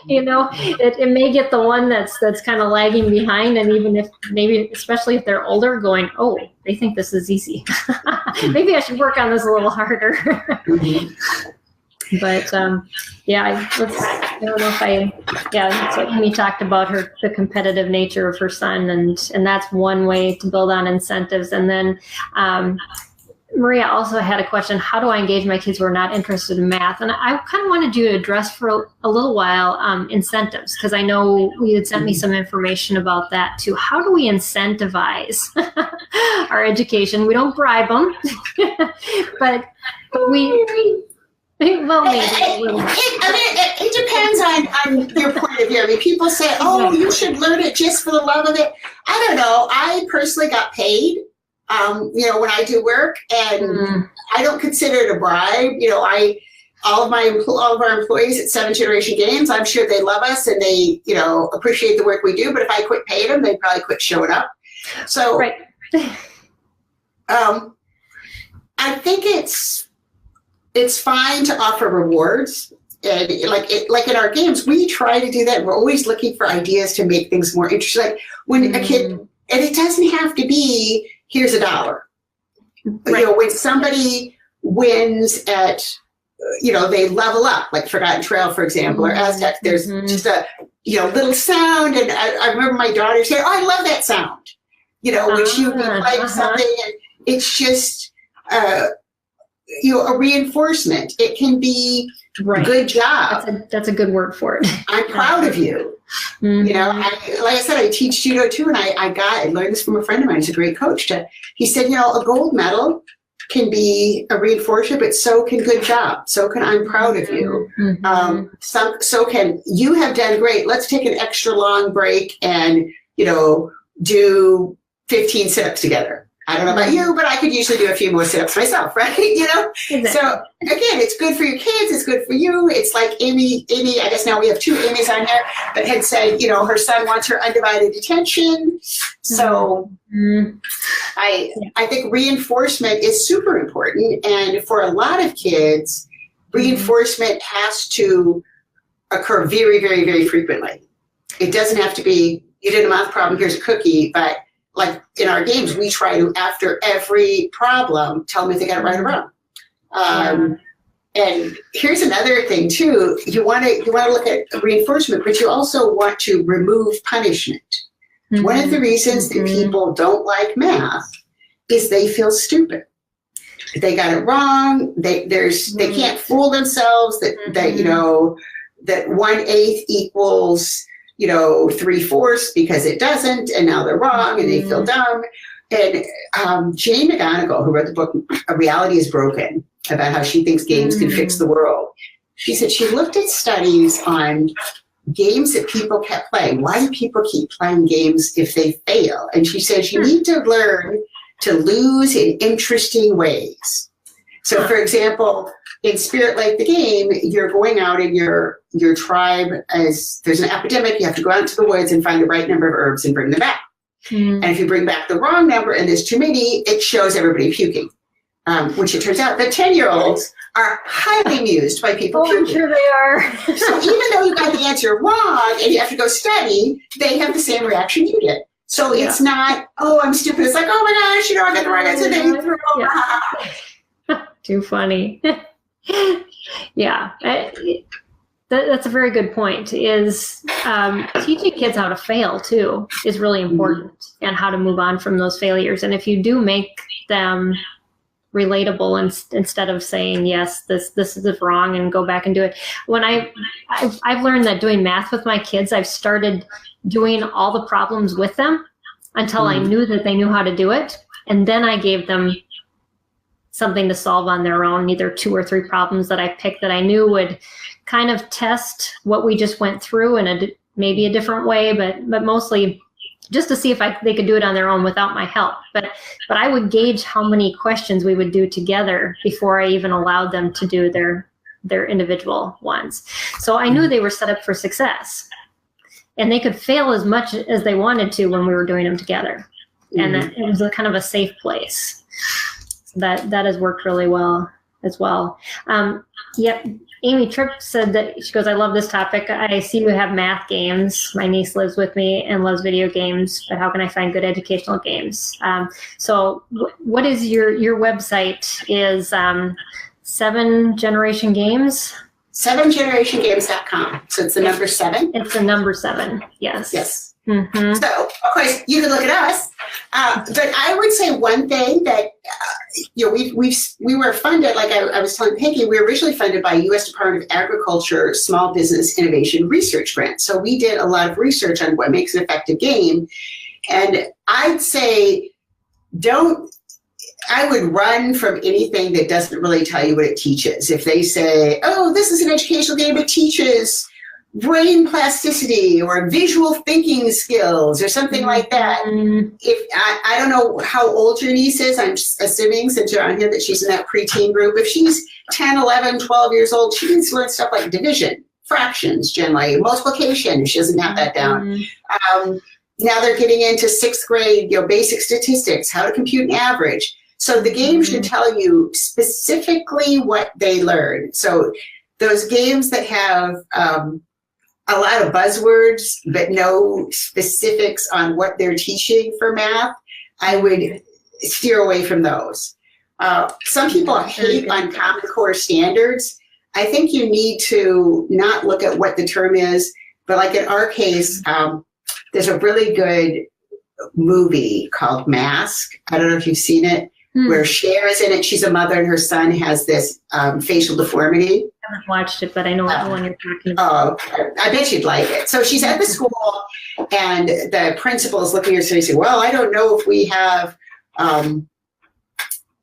it may get the one that's kind of lagging behind. And even if maybe, especially if they're older, going, oh, they think this is easy. Maybe I should work on this a little harder. But I don't know if so Amy talked about the competitive nature of her son, and that's one way to build on incentives. And then Maria also had a question, how do I engage my kids who are not interested in math? And I kind of wanted you to address for a little while incentives, because I know you had sent me some information about that too. How do we incentivize our education? We don't bribe them, but we... Well, maybe a little bit. It depends on your point of view. I mean, people say, oh, you should learn it just for the love of it. I don't know. I personally got paid, when I do work, and I don't consider it a bribe. All of our employees at 7th Generation Games, I'm sure they love us and they, appreciate the work we do. But if I quit paying them, they'd probably quit showing up. So, I think it's fine to offer rewards, and like in our games, we try to do that. We're always looking for ideas to make things more interesting. Like when a kid, and it doesn't have to be, here's $1. When somebody wins at, they level up, like Forgotten Trail, for example, or Aztec. There's just a little sound, and I remember my daughter saying, "Oh, I love that sound," when she would be playing something, and it's just. A reinforcement. It can be Right. Good job. That's a good word for it. I'm proud of you. Mm-hmm. You know, like I said, I teach judo too, and I learned this from a friend of mine. He's a great coach. He said, you know, a gold medal can be a reinforcement, but so can good job. So can I'm proud of you. Mm-hmm. So can you have done great. Let's take an extra long break and, you know, do 15 sit-ups together. I don't know about you, but I could usually do a few more sit-ups myself, right? You know? Exactly. So again, it's good for your kids. It's good for you. It's like Amy, I guess now we have 2 Amy's on here, that had said, you know, her son wants her undivided attention. So I think reinforcement is super important. And for a lot of kids, reinforcement has to occur very, very, very frequently. It doesn't have to be, you did a math problem, here's a cookie, but like in our games, we try to, after every problem, tell them if they got it right or wrong. And here's another thing too. You want to look at reinforcement, but you also want to remove punishment. One of the reasons that people don't like math is they feel stupid. They got it wrong. They can't fool themselves that you know that 1/8 equals, you know, 3/4 because it doesn't, and now they're wrong and they feel dumb. And Jane McGonigal, who wrote the book A Reality is Broken, about how she thinks games can fix the world, she said she looked at studies on games that people kept playing. Why do people keep playing games if they fail? And she says you need to learn to lose in interesting ways. So for example, in Spirit Like the Game, you're going out in your tribe, as there's an epidemic, you have to go out into the woods and find the right number of herbs and bring them back. And if you bring back the wrong number and there's too many, it shows everybody puking. Which it turns out the 10-year-olds are highly amused by people puking. I'm sure they are. So even though you got the answer wrong and you have to go study, they have the same reaction you did. So it's not, oh, I'm stupid. It's like, oh my gosh, you know, I got the wrong answer. They threw Too funny. Yeah. That's a very good point, is teaching kids how to fail too is really important, and how to move on from those failures. And if you do make them relatable instead of saying, yes, this is wrong and go back and do it. When I've learned that doing math with my kids, I've started doing all the problems with them until I knew that they knew how to do it. And then I gave them something to solve on their own, either 2 or 3 problems that I picked that I knew would kind of test what we just went through in maybe a different way, but mostly just to see if they could do it on their own without my help. But I would gauge how many questions we would do together before I even allowed them to do their individual ones. So I knew they were set up for success, and they could fail as much as they wanted to when we were doing them together. And that, it was a kind of a safe place. That has worked really well as well. Yep. Amy Tripp said that, she goes, I love this topic. I see you have math games. My niece lives with me and loves video games, but how can I find good educational games? So what is your website is 7 Generation Games? 7generationgames.com. So it's the number 7. It's the number 7. Yes. Yes. So of course you can look at us, but I would say one thing that you know, we were funded, like I was telling Peggy, we were originally funded by U.S. Department of Agriculture Small Business Innovation Research Grant. So we did a lot of research on what makes an effective game, and I'd say I would run from anything that doesn't really tell you what it teaches. If they say, oh, this is an educational game, it teaches brain plasticity or visual thinking skills or something like that. If I don't know how old your niece is, I'm assuming since you're on here that she's in that preteen group. If she's 10, 11, 12 years old, she needs to learn stuff like division, fractions, generally, multiplication, if she doesn't have that down. Now they're getting into 6th grade, you know, basic statistics, how to compute an average. So the game should tell you specifically what they learn. So those games that have a lot of buzzwords, but no specifics on what they're teaching for math, I would steer away from those. Some people hate on Common Core standards. I think you need to not look at what the term is, but like in our case, there's a really good movie called Mask. I don't know if you've seen it. where Cher is in it. She's a mother and her son has this facial deformity. I haven't watched it, but I know what one you're talking about. Oh, I bet you'd like it. So she's at the school, and the principal is looking at her and saying, well, I don't know if we have,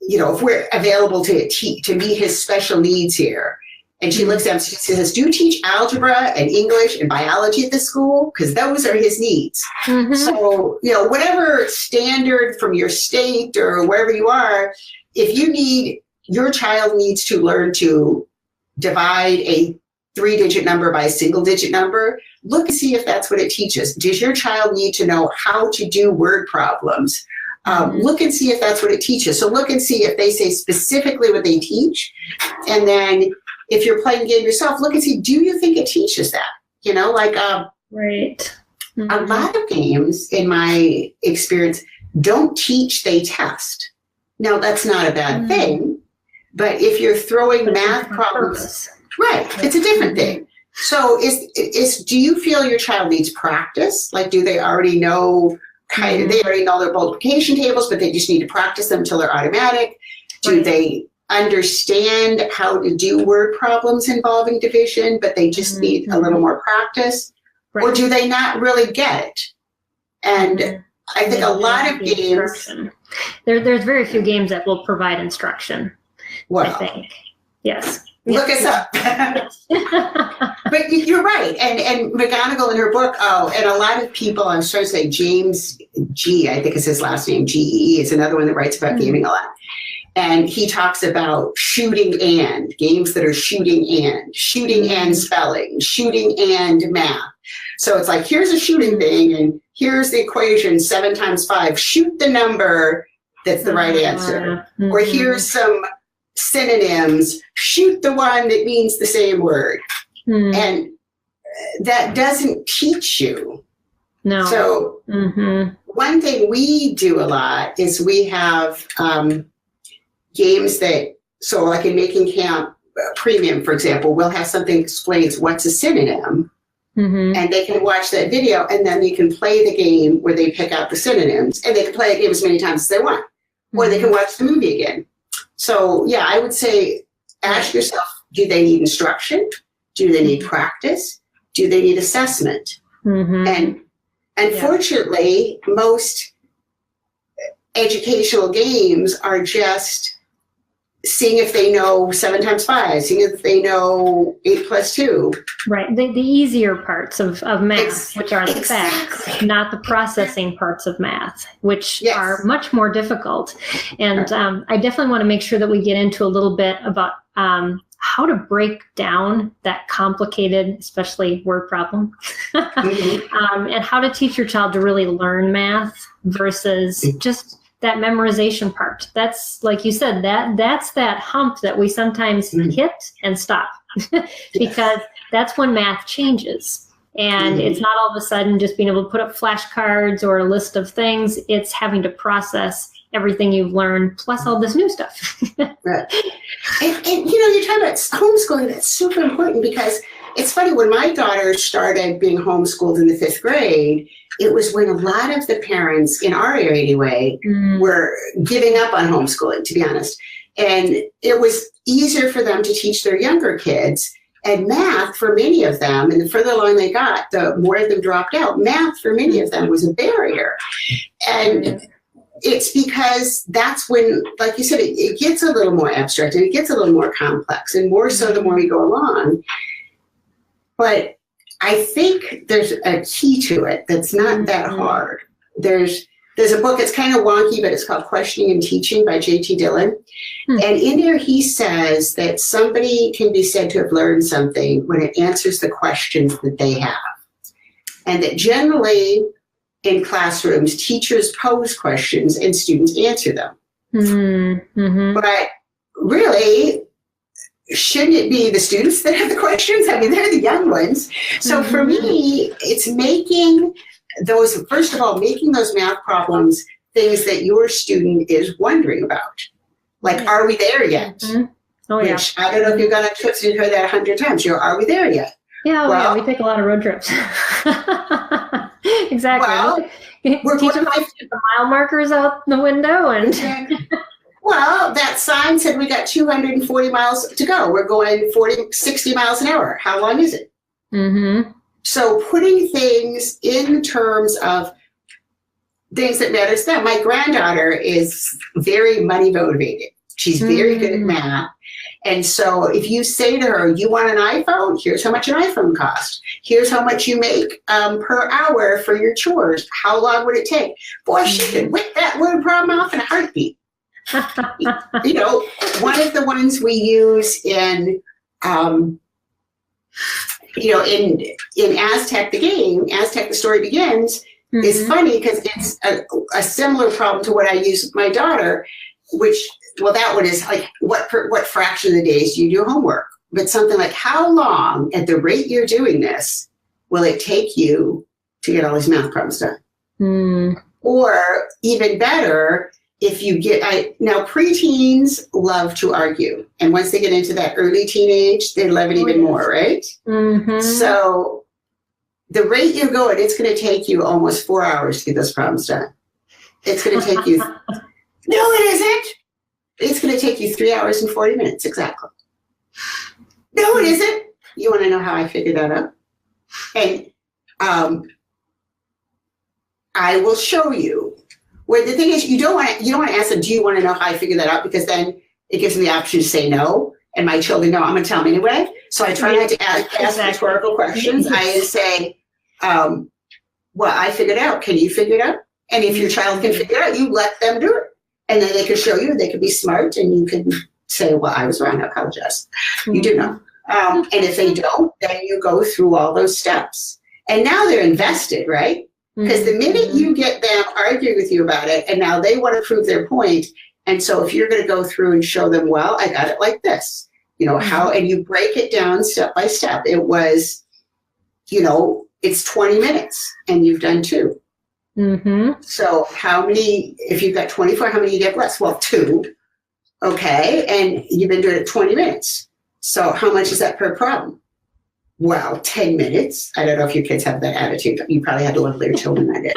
if we're available to meet his special needs here. And she looks at him and she says, do you teach algebra and English and biology at this school? Because those are his needs. So, whatever standard from your state or wherever you are, if your child needs to learn to divide a 3-digit number by a single-digit number, look and see if that's what it teaches. Does your child need to know how to do word problems? Look and see if that's what it teaches. So look and see if they say specifically what they teach. And then if you're playing a game yourself, look and see, do you think it teaches that? Right. A lot of games, in my experience, don't teach, they test. Now, that's not a bad thing, but if you're throwing math problems, right, it's a different thing. So do you feel your child needs practice? Like, do they already know they already know their multiplication tables, but they just need to practice them until they're automatic? Do they understand how to do word problems involving division, but they just need a little more practice? Right. Or do they not really get it? And I think a lot of games... There's very few games that will provide instruction, I think. Yes. Look us up. But you're right. And McGonigal in her book, and a lot of people, I was trying to say James G, I think is his last name, G-E, is another one that writes about gaming a lot. And he talks about shooting and games that are shooting and spelling, shooting and math. So it's like, here's a shooting thing, and here's the equation, 7 times 5. Shoot the number that's the right answer. Or here's some synonyms. Shoot the one that means the same word. And that doesn't teach you. No. So one thing we do a lot is we have games so like in Making Camp Premium, for example, we'll have something that explains what's a synonym. And they can watch that video, and then they can play the game where they pick out the synonyms, and they can play a game as many times as they want, or they can watch the movie again. So yeah, I would say, ask yourself, do they need instruction? Do they need practice? Do they need assessment? And unfortunately, most educational games are just seeing if they know 7 times 5, seeing if they know 8 plus 2. Right, the easier parts of math, which are the facts, not the processing parts of math, which are much more difficult. And I definitely want to make sure that we get into a little bit about how to break down that complicated, especially word problem, and how to teach your child to really learn math versus just that memorization part. That's, like you said, that's that hump that we sometimes hit and stop because that's when math changes. And it's not all of a sudden just being able to put up flashcards or a list of things. It's having to process everything you've learned plus all this new stuff. Right. And you're talking about homeschooling. That's super important because it's funny, when my daughter started being homeschooled in the 5th grade, it was when a lot of the parents in our area anyway were giving up on homeschooling, to be honest. And it was easier for them to teach their younger kids. And math, for many of them, and the further along they got, the more of them dropped out. Math, for many of them, was a barrier. And it's because that's when, like you said, it gets a little more abstract and it gets a little more complex, and more so the more we go along. But I think there's a key to it that's not that hard. There's a book, it's kind of wonky, but it's called Questioning and Teaching by J.T. Dillon. And in there he says that somebody can be said to have learned something when it answers the questions that they have. And that generally in classrooms, teachers pose questions and students answer them. But really, shouldn't it be the students that have the questions? I mean, they're the young ones. So for me, it's making those, first of all, making those math problems things that your student is wondering about. Like, are we there yet? Which, I don't know if you've gone on trips and you've heard that 100 times. Are we there yet? Yeah, we take a lot of road trips. Exactly. Well, teach them how to put the mile markers out the window. And Well, that sign said we got 240 miles to go. We're going 60 miles an hour. How long is it? Mm-hmm. So putting things in terms of things that matters to them. My granddaughter is very money motivated. She's very good at math. And so if you say to her, you want an iPhone? Here's how much an iPhone costs. Here's how much you make per hour for your chores. How long would it take? Boy, she could whip that word problem off in a heartbeat. You know, one of the ones we use in, you know, in Aztec, the game, Aztec, the story begins, is funny because it's a similar problem to what I use with my daughter, which, well, that one is like, what fraction of the days do you do homework? But something like, how long, at the rate you're doing this, will it take you to get all these math problems done? Or even better, if you get, now preteens love to argue. And once they get into that early teenage, they love it even more, right? So the rate you're going, it's going to take you almost 4 hours to get those problems done. It's going to take you, no, it isn't. It's going to take you 3 hours and 40 minutes, exactly. No, it isn't. You want to know how I figured that out? And I will show you. Where the thing is, you don't want to ask them, do you want to know how I figured that out? Because then it gives me the option to say no. And my children know I'm going to tell them anyway. So I try not to ask rhetorical questions. I say, well, I figured it out. Can you figure it out? And if your child can figure it out, you let them do it. And then they can show you, they can be smart, and you can say, well, I was wrong, I apologize. You do know. And if they don't, then you go through all those steps. And now they're invested, right? Because the minute you get them arguing with you about it, and now they want to prove their point, and so if you're going to go through and show them, well, I got it like this, you know, how, and you break it down step by step. It was, you know, it's 20 minutes, and you've done 2. So how many, if you've got 24, how many you get less? Well, 2. Okay. And you've been doing it 20 minutes. So how much is that per problem? Well, 10 minutes. I don't know if your kids have that attitude. You probably had a little later children than I did.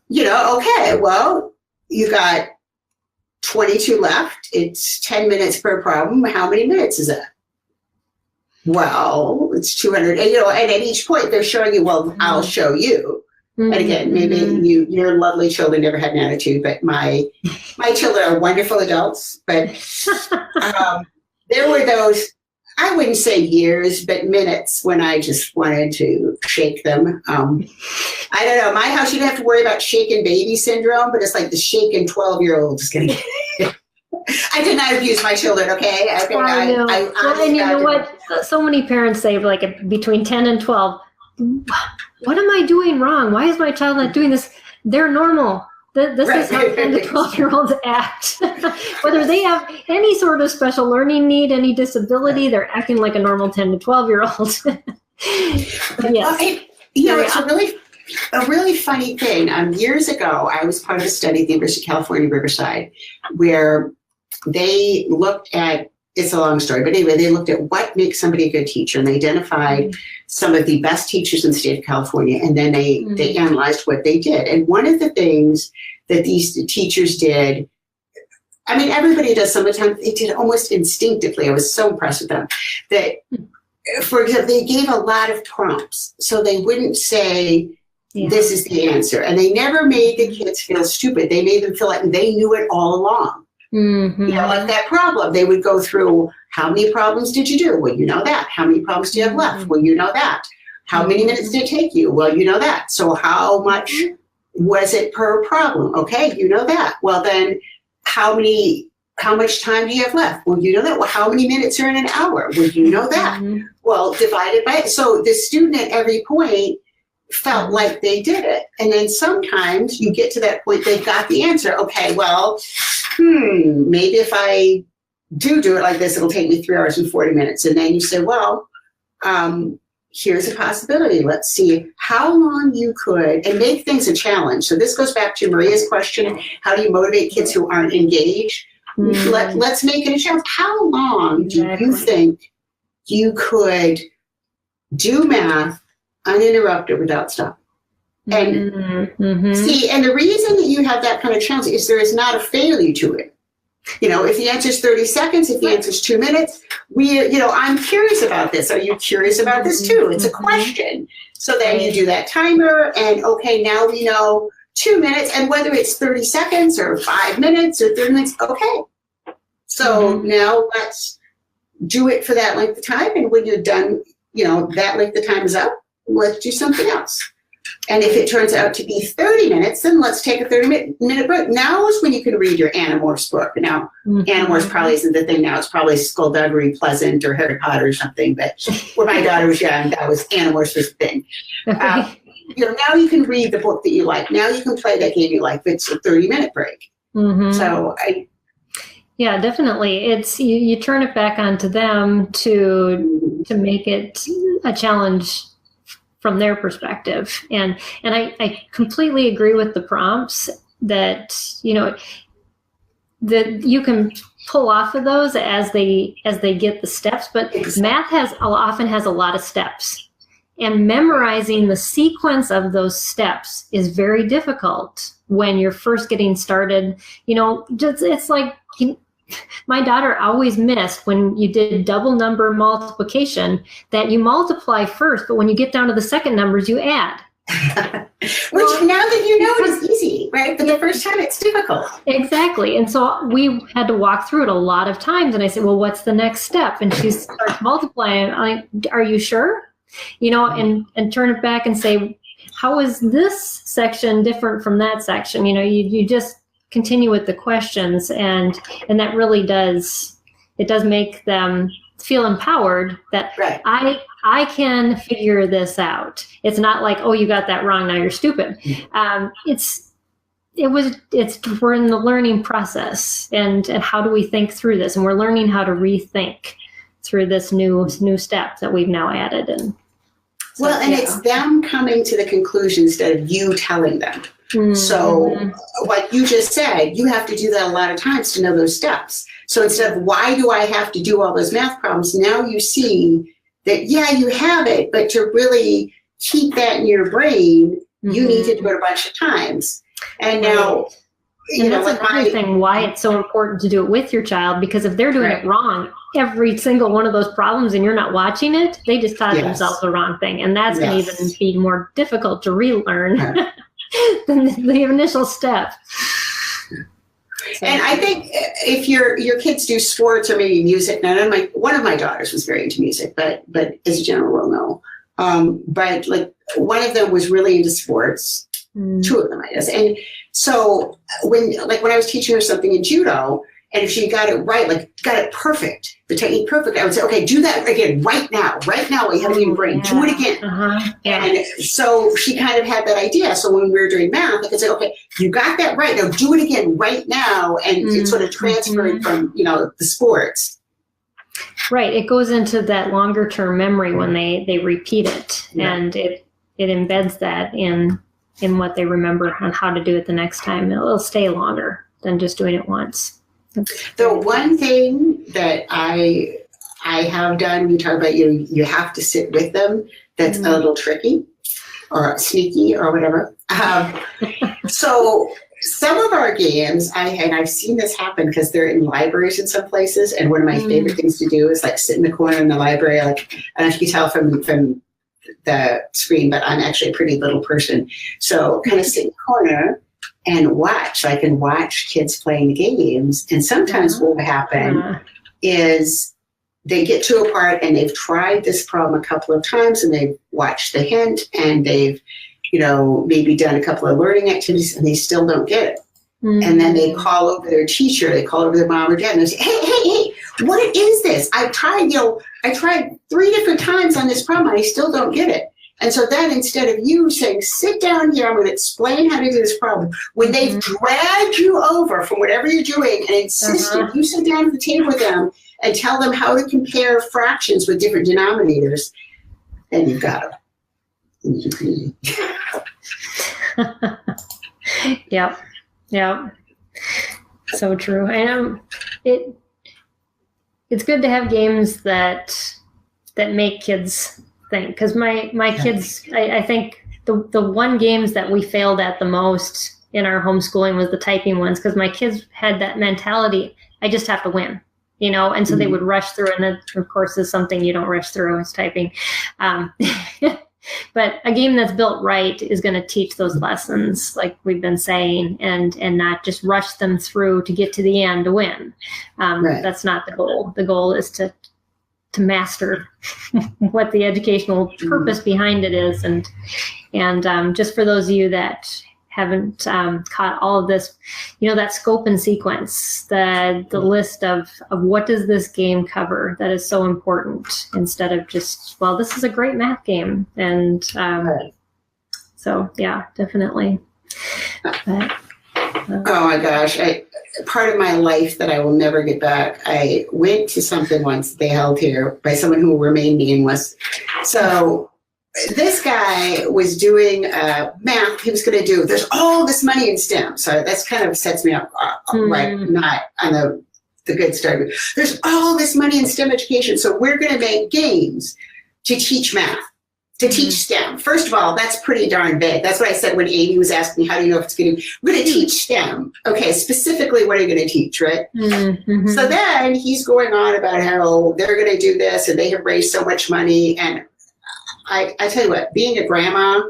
You know, okay, well, you got 22 left. It's 10 minutes per problem. How many minutes is that? Well, it's 200. And, you know, and at each point they're showing you, well, I'll show you. And again, maybe your lovely children never had an attitude, but my children are wonderful adults. But there were those, I wouldn't say years, but minutes when I just wanted to shake them. I don't know. My house, you don't have to worry about shaken baby syndrome, but it's like the shaken 12-year-old is going to get it. I did not abuse my children, okay? I know. And you know what? So many parents say, like, between 10 and 12, what am I doing wrong? Why is my child not doing this? They're normal. This is how 10 to 12-year-olds act. Whether they have any sort of special learning need, any disability, they're acting like a normal 10 to 12-year-old. Yes. You know, it's a really funny thing. Years ago, I was part of a study at the University of California, Riverside, where they looked at, it's a long story, but anyway, they looked at what makes somebody a good teacher, and they identified some of the best teachers in the state of California, and then they analyzed what they did. And one of the things that these teachers did, I mean, everybody does sometimes, they did almost instinctively. I was so impressed with them that, for example, they gave a lot of prompts. So they wouldn't say, this is the answer. And they never made the kids feel stupid. They made them feel like they knew it all along. You know, like that problem. They would go through, how many problems did you do? Well, you know that. How many problems do you have left? Well, you know that. How many minutes did it take you? Well, you know that. So how much was it per problem? Okay, you know that. Well, then how much time do you have left? Well, you know that. Well, how many minutes are in an hour? Well, you know that. Well, divided by, so the student at every point felt like they did it. And then sometimes you get to that point, they've got the answer. Okay, well, maybe if I do it like this, it'll take me 3 hours and 40 minutes. And then you say, well, here's a possibility. Let's see how long you could, and make things a challenge. So this goes back to Maria's question, how do you motivate kids who aren't engaged? Let's make it a challenge. How long do you think you could do math uninterrupted without stopping? And Mm-hmm. see, and the reason that you have that kind of challenge is there is not a failure to it. If the answer is 30 seconds, if the answer is 2 minutes, I'm curious about this. Are you curious about this too? It's a question. So then you do that timer, and okay, now we know 2 minutes, and whether it's 30 seconds or 5 minutes or 30 minutes, okay. So now let's do it for that length of time, and when you're done, that length of time is up, let's do something else. And if it turns out to be 30 minutes, then let's take a 30-minute break. Now is when you can read your AnnMarias book. Now, AnnMarias probably isn't the thing now. It's probably Skullduggery Pleasant or Harry Potter or something. But when my daughter was young, that was AnnMarias was the thing. Okay. Now you can read the book that you like. Now you can play that game you like. It's a 30-minute break. So yeah, definitely. It's you turn it back onto them to make it a challenge from their perspective. And I completely agree with the prompts that, that you can pull off of those as they get the steps, but math often has a lot of steps. And memorizing the sequence of those steps is very difficult when you're first getting started. It's like my daughter always missed when you did double number multiplication that you multiply first, but when you get down to the second numbers, you add. Which now that you know it is easy, right? But the first time it's difficult. Exactly. And so we had to walk through it a lot of times. And I said, well, what's the next step? And she starts multiplying. I'm like, are you sure? And turn it back and say, how is this section different from that section? You just continue with the questions, and that really does make them feel empowered that I can figure this out. It's not like, oh, you got that wrong, now you're stupid. We're in the learning process, and how do we think through this? And we're learning how to rethink through this new step that we've now added. And it's them coming to the conclusion instead of you telling them. So like you just said, you have to do that a lot of times to know those steps. So instead of why do I have to do all those math problems, now you see that, you have it, but to really keep that in your brain, you need to do it a bunch of times. And now, that's another thing why it's so important to do it with your child, because if they're doing it wrong, every single one of those problems and you're not watching it, they just taught themselves the wrong thing. And that's going to even be more difficult to relearn. Than the initial step. And I think if your kids do sports or maybe music, one of my daughters was very into music, but as a general rule, no. But like one of them was really into sports. Two of them, I guess. And so when I was teaching her something in judo, and if she got it right, got it perfect, the technique perfect, I would say, okay, do that again right now while you have it in your brain. Do it again. And so she kind of had that idea. So when we were doing math, I could say, okay, you got that right. Now do it again right now. And it sort of transferred from, the sports. Right. It goes into that longer term memory when they repeat it. And it embeds that in what they remember on how to do it the next time. It'll stay longer than just doing it once. The one thing that I have done, we talk about you have to sit with them, that's a little tricky or sneaky or whatever. So some of our games, I've seen this happen because they're in libraries in some places, and one of my favorite things to do is sit in the corner in the library. I don't know if you can tell from the screen, but I'm actually a pretty little person. So kind of sit in the corner and watch. I can watch kids playing games. And sometimes what will happen is they get to a part and they've tried this problem a couple of times and they've watched the hint and they've, maybe done a couple of learning activities and they still don't get it. And then they call over their teacher, they call over their mom or dad and they say, hey, what is this? I tried 3 different times on this problem and I still don't get it. And so then instead of you saying, sit down here, I'm going to explain how to do this problem, when they've dragged you over from whatever you're doing and insisted you sit down at the table with them and tell them how to compare fractions with different denominators, then you've got them. Yep. So true. I know it's good to have games that make kids think, because my kids, I think the one games that we failed at the most in our homeschooling was the typing ones, because my kids had that mentality, I just have to win, and so they would rush through. And that, of course, is something you don't rush through, is typing. But a game that's built right is going to teach those lessons, like we've been saying, and not just rush them through to get to the end to win. That's not the goal. The goal is to master what the educational purpose behind it is. And just for those of you that haven't caught all of this, that scope and sequence, the list of what does this game cover, that is so important, instead of just, well, this is a great math game. And so, yeah, definitely. But, oh my gosh. Part of my life that I will never get back. I went to something once they held here by someone who will remain nameless. So this guy was doing math. He was going to do, there's all this money in STEM. So that's kind of sets me up, right, not on the good start. There's all this money in STEM education. So we're going to make games to teach math, to teach STEM. First of all, that's pretty darn big. That's what I said when Amy was asking me, how do you know if it's going to, we're going to teach STEM. Okay, specifically, what are you going to teach, right? So then he's going on about how they're going to do this and they have raised so much money. And I tell you what, being a grandma,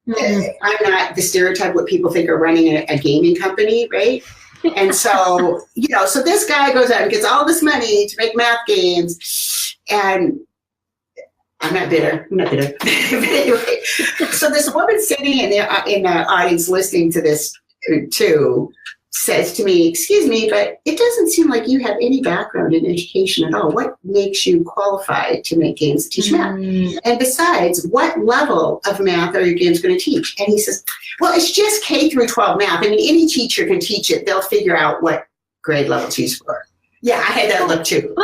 I'm not the stereotype what people think are running a gaming company, right? And so, so this guy goes out and gets all this money to make math games, and I'm not bitter. But anyway, so this woman sitting in the audience listening to this too says to me, excuse me, but it doesn't seem like you have any background in education at all. What makes you qualified to make games that teach math? And besides, what level of math are your games going to teach? And he says, well, it's just K through 12 math. I mean, any teacher can teach it. They'll figure out what grade level to use for. Yeah, I had that look too.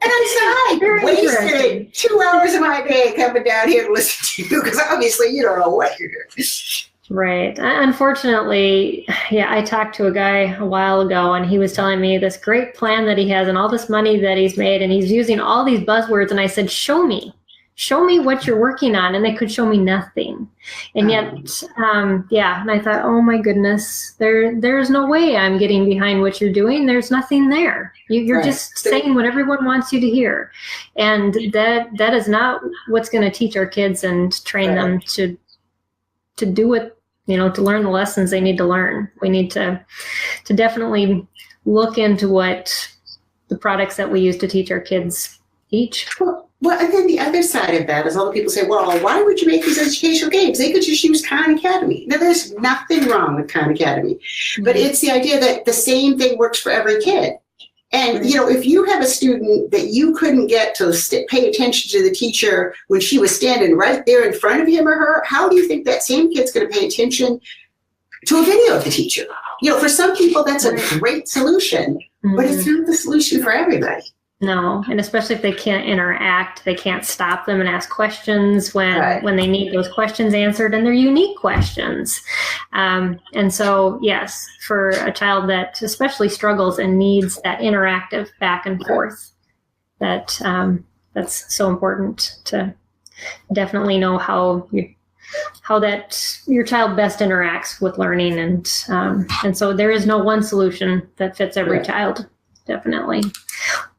And I'm sorry, wasted 2 hours of my day coming down here to listen to you, because obviously you don't know what you're doing. Right. Unfortunately, yeah, I talked to a guy a while ago, and he was telling me this great plan that he has and all this money that he's made, and he's using all these buzzwords. And I said, show me what you're working on. And they could show me nothing. And yet, and I thought, oh my goodness, there's no way I'm getting behind what you're doing. There's nothing there. You're just saying what everyone wants you to hear. And that is not what's going to teach our kids and train them to do it, to learn the lessons they need to learn. We need to definitely look into what the products that we use to teach our kids teach. Well, and then the other side of that is all the people say, well, why would you make these educational games? They could just use Khan Academy. Now, there's nothing wrong with Khan Academy, but it's the idea that the same thing works for every kid. And, if you have a student that you couldn't get to pay attention to the teacher when she was standing right there in front of him or her, how do you think that same kid's going to pay attention to a video of the teacher? For some people, that's a great solution, but it's not the solution for everybody. No, and especially if they can't interact, they can't stop them and ask questions when they need those questions answered, and they're unique questions. And so, yes, for a child that especially struggles and needs that interactive back and forth, that's so important to definitely know how that your child best interacts with learning, and so there is no one solution that fits every child. Definitely.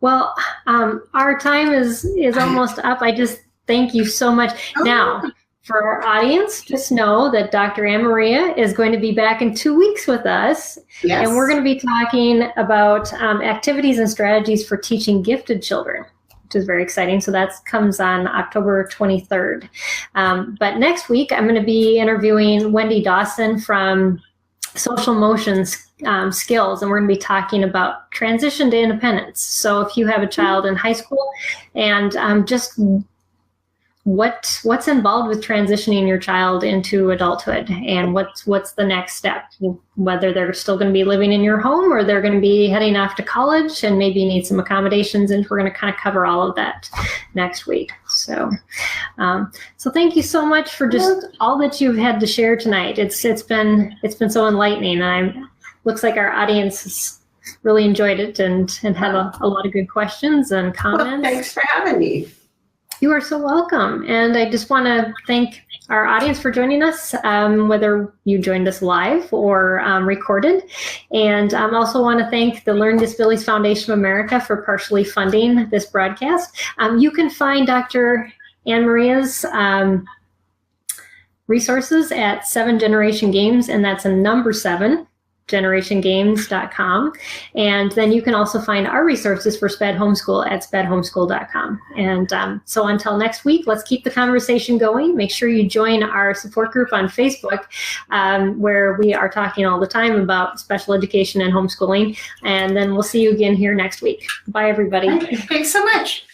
Well, our time is almost up. I just thank you so much. Now, for our audience, just know that Dr. AnnMaria is going to be back in 2 weeks with us. Yes. And we're going to be talking about activities and strategies for teaching gifted children, which is very exciting. So that comes on October 23rd. But next week, I'm going to be interviewing Wendy Dawson from Social Motions Skills, and we're going to be talking about transition to independence. So if you have a child in high school, and just what's involved with transitioning your child into adulthood, and what's the next step, whether they're still going to be living in your home or they're going to be heading off to college and maybe need some accommodations, and we're going to kind of cover all of that next week. So thank you so much for just all that you've had to share tonight. It's been so enlightening, and looks like our audience has really enjoyed it and had a lot of good questions and comments. Well, thanks for having me. You are so welcome. And I just want to thank our audience for joining us, whether you joined us live or recorded. And I also want to thank the Learning Disabilities Foundation of America for partially funding this broadcast. You can find Dr. AnnMaria's resources at 7 Generation Games, and that's a number 7, generationgames.com. And then you can also find our resources for SPED Homeschool at spedhomeschool.com. And so until next week, let's keep the conversation going. Make sure you join our support group on Facebook, where we are talking all the time about special education and homeschooling. And then we'll see you again here next week. Bye, everybody. Thanks so much.